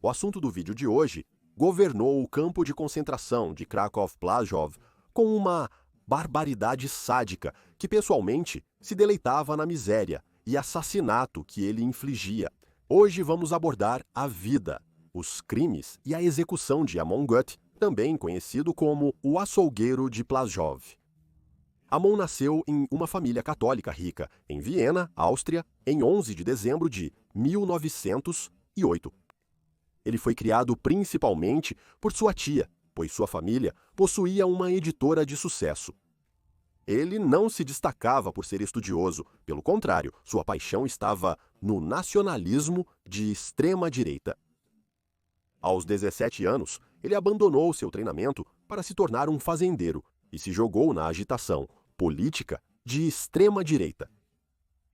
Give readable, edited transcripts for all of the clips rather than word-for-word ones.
O assunto do vídeo de hoje: governou o campo de concentração de Kraków-Plaszow com uma barbaridade sádica que, pessoalmente, se deleitava na miséria e assassinato que ele infligia. Hoje vamos abordar a vida, os crimes e a execução de Amon Göth, também conhecido como o açougueiro de Plaszow. Amon nasceu em uma família católica rica, em Viena, Áustria, em 11 de dezembro de 1908. Ele foi criado principalmente por sua tia, pois sua família possuía uma editora de sucesso. Ele não se destacava por ser estudioso, pelo contrário, sua paixão estava no nacionalismo de extrema-direita. Aos 17 anos, ele abandonou seu treinamento para se tornar um fazendeiro e se jogou na agitação política de extrema-direita.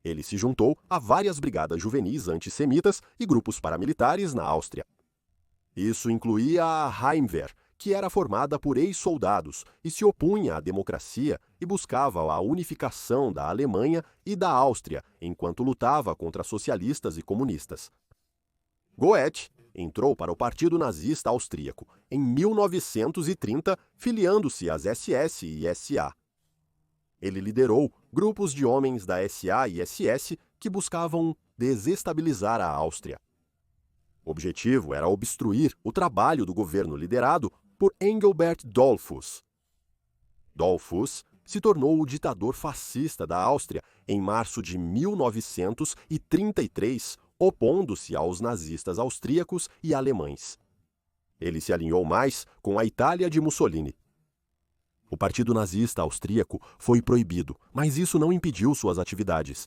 Ele se juntou a várias brigadas juvenis antissemitas e grupos paramilitares na Áustria. Isso incluía a Heimwehr, que era formada por ex-soldados e se opunha à democracia e buscava a unificação da Alemanha e da Áustria, enquanto lutava contra socialistas e comunistas. Goethe entrou para o Partido Nazista Austríaco em 1930, filiando-se às SS e SA. Ele liderou grupos de homens da SA e SS que buscavam desestabilizar a Áustria. O objetivo era obstruir o trabalho do governo liderado por Engelbert Dollfuss. Dollfuss se tornou o ditador fascista da Áustria em março de 1933, opondo-se aos nazistas austríacos e alemães. Ele se alinhou mais com a Itália de Mussolini. O Partido Nazista Austríaco foi proibido, mas isso não impediu suas atividades.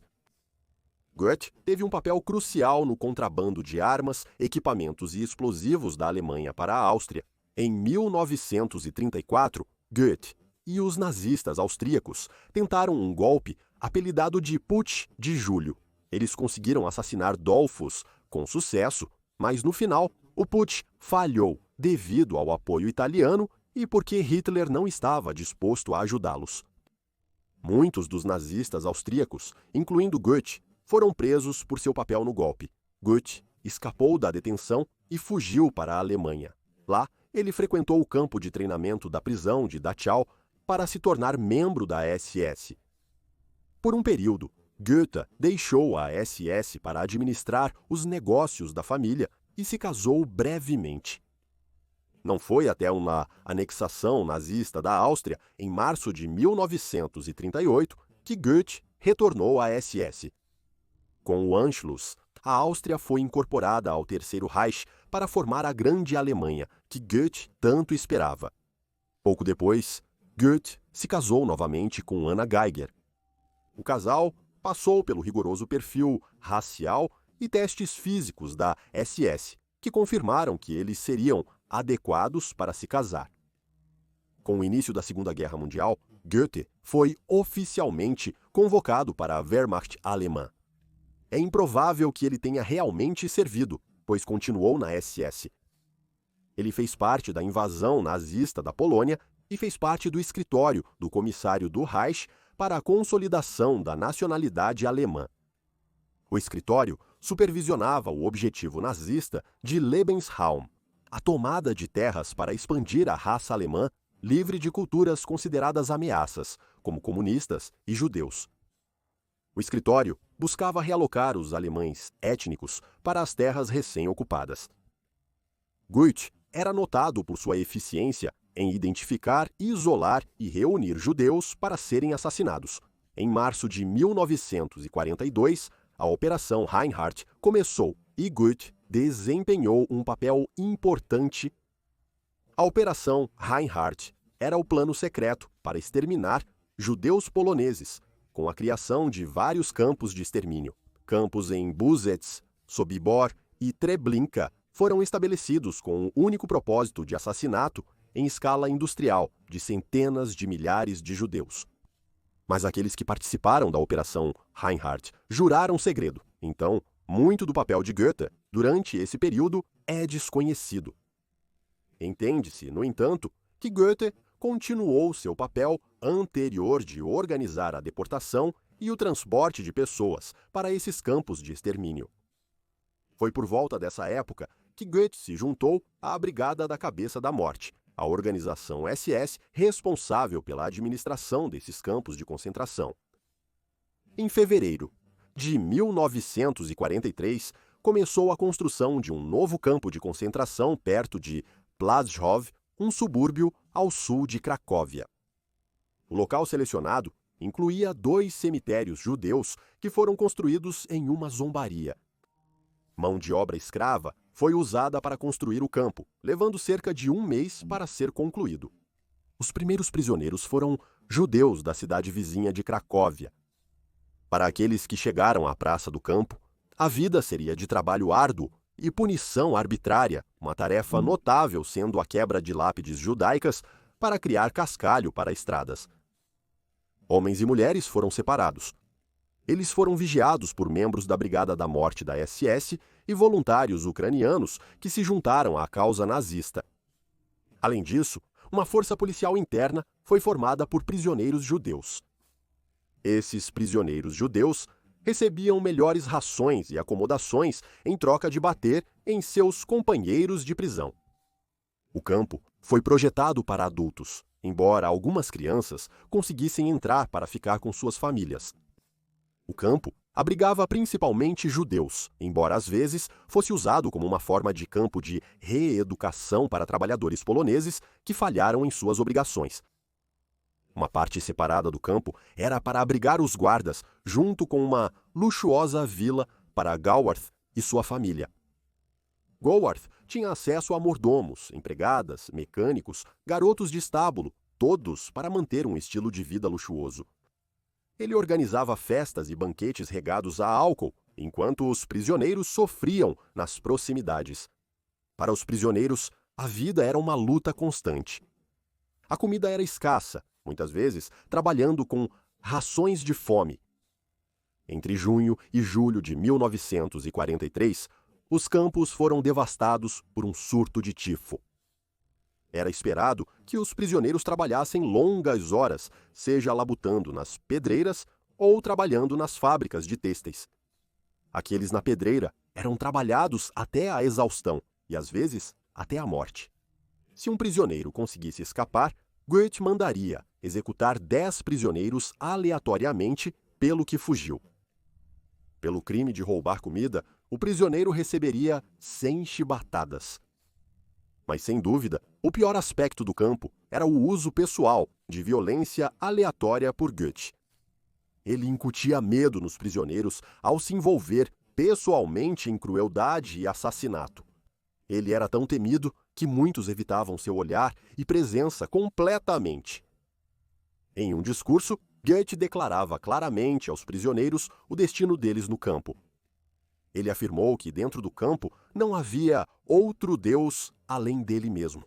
Goethe teve um papel crucial no contrabando de armas, equipamentos e explosivos da Alemanha para a Áustria. Em 1934, Goethe e os nazistas austríacos tentaram um golpe apelidado de Putsch de Julho. Eles conseguiram assassinar Dollfuss com sucesso, mas no final o putsch falhou devido ao apoio italiano e porque Hitler não estava disposto a ajudá-los. Muitos dos nazistas austríacos, incluindo Goethe, foram presos por seu papel no golpe. Goethe escapou da detenção e fugiu para a Alemanha. Lá, ele frequentou o campo de treinamento da prisão de Dachau para se tornar membro da SS. Por um período, Goethe deixou a SS para administrar os negócios da família e se casou brevemente. Não foi até uma anexação nazista da Áustria, em março de 1938, que Goethe retornou à SS. Com o Anschluss, a Áustria foi incorporada ao Terceiro Reich para formar a Grande Alemanha, que Goethe tanto esperava. Pouco depois, Goethe se casou novamente com Anna Geiger. O casal passou pelo rigoroso perfil racial e testes físicos da SS, que confirmaram que eles seriam adequados para se casar. Com o início da Segunda Guerra Mundial, Goethe foi oficialmente convocado para a Wehrmacht alemã. É improvável que ele tenha realmente servido, pois continuou na SS. Ele fez parte da invasão nazista da Polônia e fez parte do escritório do comissário do Reich para a consolidação da nacionalidade alemã. O escritório supervisionava o objetivo nazista de Lebensraum, a tomada de terras para expandir a raça alemã livre de culturas consideradas ameaças, como comunistas e judeus. O escritório buscava realocar os alemães étnicos para as terras recém-ocupadas. Goethe era notado por sua eficiência em identificar, isolar e reunir judeus para serem assassinados. Em março de 1942, a Operação Reinhardt começou e Goethe desempenhou um papel importante. A Operação Reinhardt era o plano secreto para exterminar judeus poloneses, com a criação de vários campos de extermínio. Campos em Bussetz, Sobibor e Treblinka foram estabelecidos com o único propósito de assassinato em escala industrial de centenas de milhares de judeus. Mas aqueles que participaram da Operação Reinhardt juraram segredo, então muito do papel de Goethe durante esse período é desconhecido. Entende-se, no entanto, que Goethe continuou seu papel anterior de organizar a deportação e o transporte de pessoas para esses campos de extermínio. Foi por volta dessa época que Goethe se juntou à Brigada da Cabeça da Morte, a organização SS responsável pela administração desses campos de concentração. Em fevereiro de 1943, começou a construção de um novo campo de concentração perto de Plaszow, um subúrbio ao sul de Cracóvia. O local selecionado incluía 2 cemitérios judeus que foram construídos em uma zombaria. Mão de obra escrava foi usada para construir o campo, levando cerca de 1 mês para ser concluído. Os primeiros prisioneiros foram judeus da cidade vizinha de Cracóvia. Para aqueles que chegaram à praça do campo, a vida seria de trabalho árduo e punição arbitrária, uma tarefa notável sendo a quebra de lápides judaicas para criar cascalho para estradas. Homens e mulheres foram separados. Eles foram vigiados por membros da Brigada da Morte da SS e voluntários ucranianos que se juntaram à causa nazista. Além disso, uma força policial interna foi formada por prisioneiros judeus. Esses prisioneiros judeus recebiam melhores rações e acomodações em troca de bater em seus companheiros de prisão. O campo foi projetado para adultos, embora algumas crianças conseguissem entrar para ficar com suas famílias. O campo abrigava principalmente judeus, embora às vezes fosse usado como uma forma de campo de reeducação para trabalhadores poloneses que falharam em suas obrigações. Uma parte separada do campo era para abrigar os guardas, junto com uma luxuosa vila para Goworth e sua família. Goworth tinha acesso a mordomos, empregadas, mecânicos, garotos de estábulo, todos para manter um estilo de vida luxuoso. Ele organizava festas e banquetes regados a álcool, enquanto os prisioneiros sofriam nas proximidades. Para os prisioneiros, a vida era uma luta constante. A comida era escassa, muitas vezes trabalhando com rações de fome. Entre junho e julho de 1943, os campos foram devastados por um surto de tifo. Era esperado que os prisioneiros trabalhassem longas horas, seja labutando nas pedreiras ou trabalhando nas fábricas de têxteis. Aqueles na pedreira eram trabalhados até a exaustão e, às vezes, até a morte. Se um prisioneiro conseguisse escapar, Goethe mandaria executar 10 prisioneiros aleatoriamente pelo que fugiu. Pelo crime de roubar comida, o prisioneiro receberia 100 chibatadas. Mas, sem dúvida, o pior aspecto do campo era o uso pessoal de violência aleatória por Goethe. Ele incutia medo nos prisioneiros ao se envolver pessoalmente em crueldade e assassinato. Ele era tão temido que muitos evitavam seu olhar e presença completamente. Em um discurso, Goethe declarava claramente aos prisioneiros o destino deles no campo. Ele afirmou que dentro do campo não havia outro Deus além dele mesmo.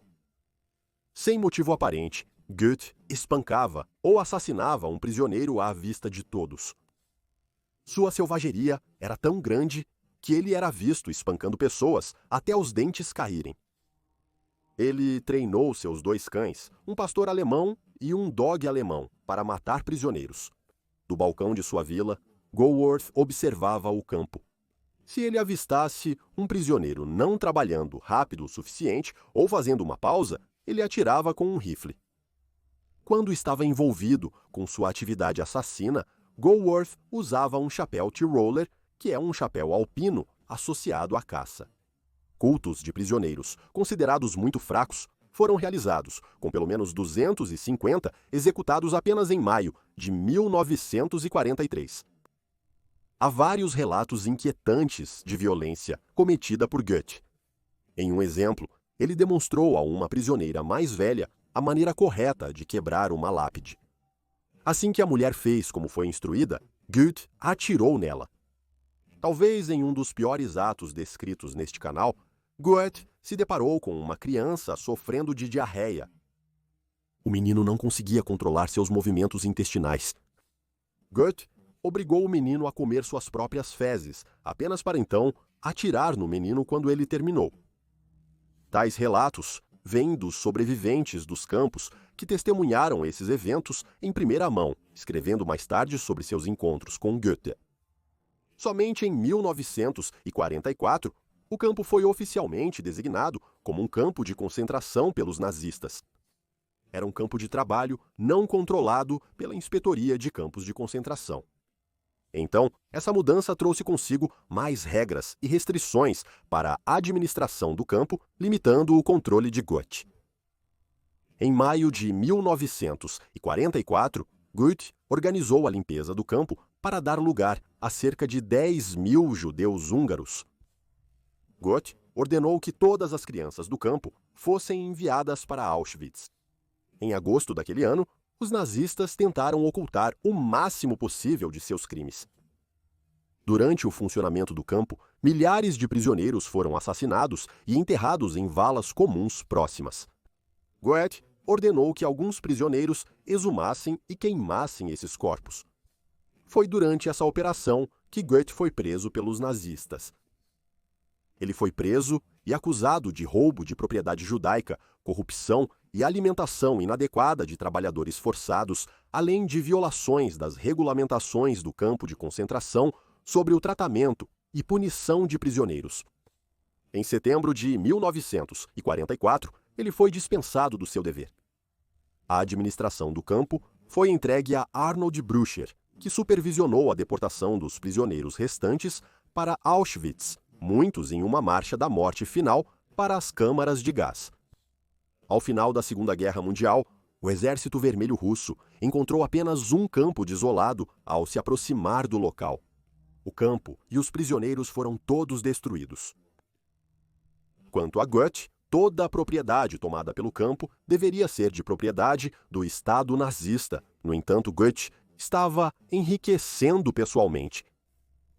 Sem motivo aparente, Goethe espancava ou assassinava um prisioneiro à vista de todos. Sua selvageria era tão grande que ele era visto espancando pessoas até os dentes caírem. Ele treinou seus 2 cães, um pastor alemão e um dog alemão, para matar prisioneiros. Do balcão de sua vila, Goworth observava o campo. Se ele avistasse um prisioneiro não trabalhando rápido o suficiente ou fazendo uma pausa, ele atirava com um rifle. Quando estava envolvido com sua atividade assassina, Goworth usava um chapéu Tyroler, que é um chapéu alpino associado à caça. Cultos de prisioneiros, considerados muito fracos, foram realizados, com pelo menos 250 executados apenas em maio de 1943. Há vários relatos inquietantes de violência cometida por Goethe. Em um exemplo, ele demonstrou a uma prisioneira mais velha a maneira correta de quebrar uma lápide. Assim que a mulher fez como foi instruída, Goethe atirou nela. Talvez em um dos piores atos descritos neste canal, Goethe se deparou com uma criança sofrendo de diarreia. O menino não conseguia controlar seus movimentos intestinais. Goethe obrigou o menino a comer suas próprias fezes, apenas para então atirar no menino quando ele terminou. Tais relatos vêm dos sobreviventes dos campos que testemunharam esses eventos em primeira mão, escrevendo mais tarde sobre seus encontros com Goethe. Somente em 1944, o campo foi oficialmente designado como um campo de concentração pelos nazistas. Era um campo de trabalho não controlado pela Inspetoria de Campos de Concentração. Então, essa mudança trouxe consigo mais regras e restrições para a administração do campo, limitando o controle de Goethe. Em maio de 1944, Goethe organizou a limpeza do campo para dar lugar a cerca de 10.000 judeus húngaros. Goethe ordenou que todas as crianças do campo fossem enviadas para Auschwitz. Em agosto daquele ano, os nazistas tentaram ocultar o máximo possível de seus crimes. Durante o funcionamento do campo, milhares de prisioneiros foram assassinados e enterrados em valas comuns próximas. Goethe ordenou que alguns prisioneiros exumassem e queimassem esses corpos. Foi durante essa operação que Goethe foi preso pelos nazistas. Ele foi preso e acusado de roubo de propriedade judaica, corrupção e alimentação inadequada de trabalhadores forçados, além de violações das regulamentações do campo de concentração sobre o tratamento e punição de prisioneiros. Em setembro de 1944, ele foi dispensado do seu dever. A administração do campo foi entregue a Arnold Brücher, que supervisionou a deportação dos prisioneiros restantes para Auschwitz, muitos em uma marcha da morte final para as câmaras de gás. Ao final da Segunda Guerra Mundial, o Exército Vermelho Russo encontrou apenas um campo desolado ao se aproximar do local. O campo e os prisioneiros foram todos destruídos. Quanto a Goethe, toda a propriedade tomada pelo campo deveria ser de propriedade do Estado nazista. No entanto, Goethe estava enriquecendo pessoalmente.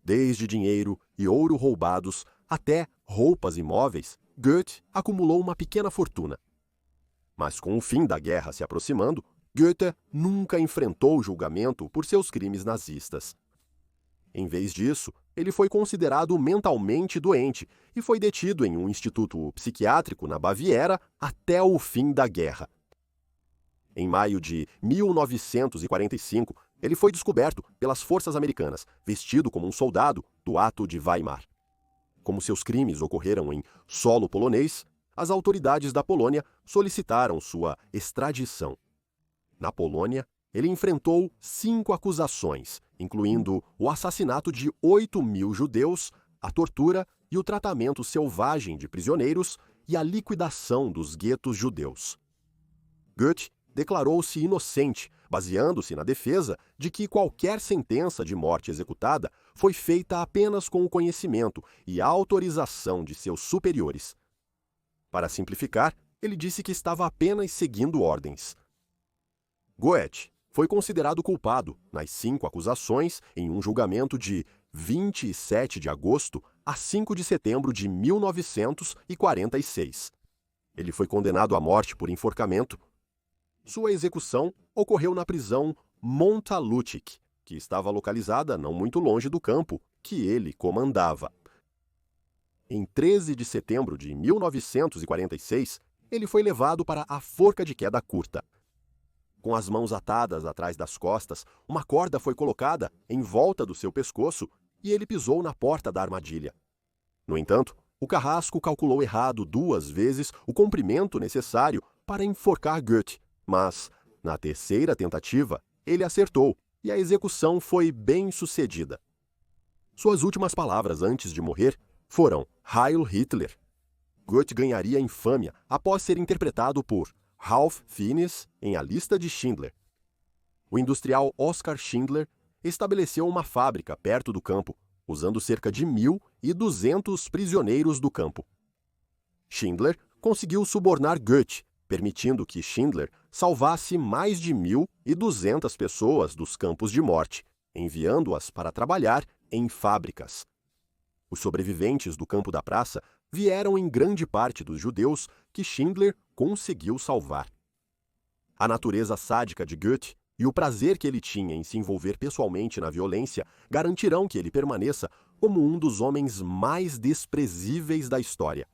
Desde dinheiro e ouro roubados até roupas e móveis, Goethe acumulou uma pequena fortuna. Mas com o fim da guerra se aproximando, Goethe nunca enfrentou julgamento por seus crimes nazistas. Em vez disso, ele foi considerado mentalmente doente e foi detido em um instituto psiquiátrico na Baviera até o fim da guerra. Em maio de 1945, ele foi descoberto pelas forças americanas, vestido como um soldado do Ato de Weimar. Como seus crimes ocorreram em solo polonês, as autoridades da Polônia solicitaram sua extradição. Na Polônia, ele enfrentou 5 acusações, incluindo o assassinato de 8.000 judeus, a tortura e o tratamento selvagem de prisioneiros e a liquidação dos guetos judeus. Goethe declarou-se inocente, baseando-se na defesa de que qualquer sentença de morte executada foi feita apenas com o conhecimento e a autorização de seus superiores. Para simplificar, ele disse que estava apenas seguindo ordens. Goethe foi considerado culpado nas 5 acusações em um julgamento de 27 de agosto a 5 de setembro de 1946. Ele foi condenado à morte por enforcamento. Sua execução ocorreu na prisão Montalutic, que estava localizada não muito longe do campo que ele comandava. Em 13 de setembro de 1946, ele foi levado para a forca de queda curta. Com as mãos atadas atrás das costas, uma corda foi colocada em volta do seu pescoço e ele pisou na porta da armadilha. No entanto, o carrasco calculou errado 2 vezes o comprimento necessário para enforcar Goethe, mas, na terceira tentativa, ele acertou e a execução foi bem sucedida. Suas últimas palavras antes de morrer foram Heil Hitler. Goethe ganharia infâmia após ser interpretado por Ralph Fiennes em A Lista de Schindler. O industrial Oskar Schindler estabeleceu uma fábrica perto do campo, usando cerca de 1.200 prisioneiros do campo. Schindler conseguiu subornar Goethe, permitindo que Schindler salvasse mais de 1.200 pessoas dos campos de morte, enviando-as para trabalhar em fábricas. Os sobreviventes do campo da praça vieram em grande parte dos judeus que Schindler conseguiu salvar. A natureza sádica de Goethe e o prazer que ele tinha em se envolver pessoalmente na violência garantirão que ele permaneça como um dos homens mais desprezíveis da história.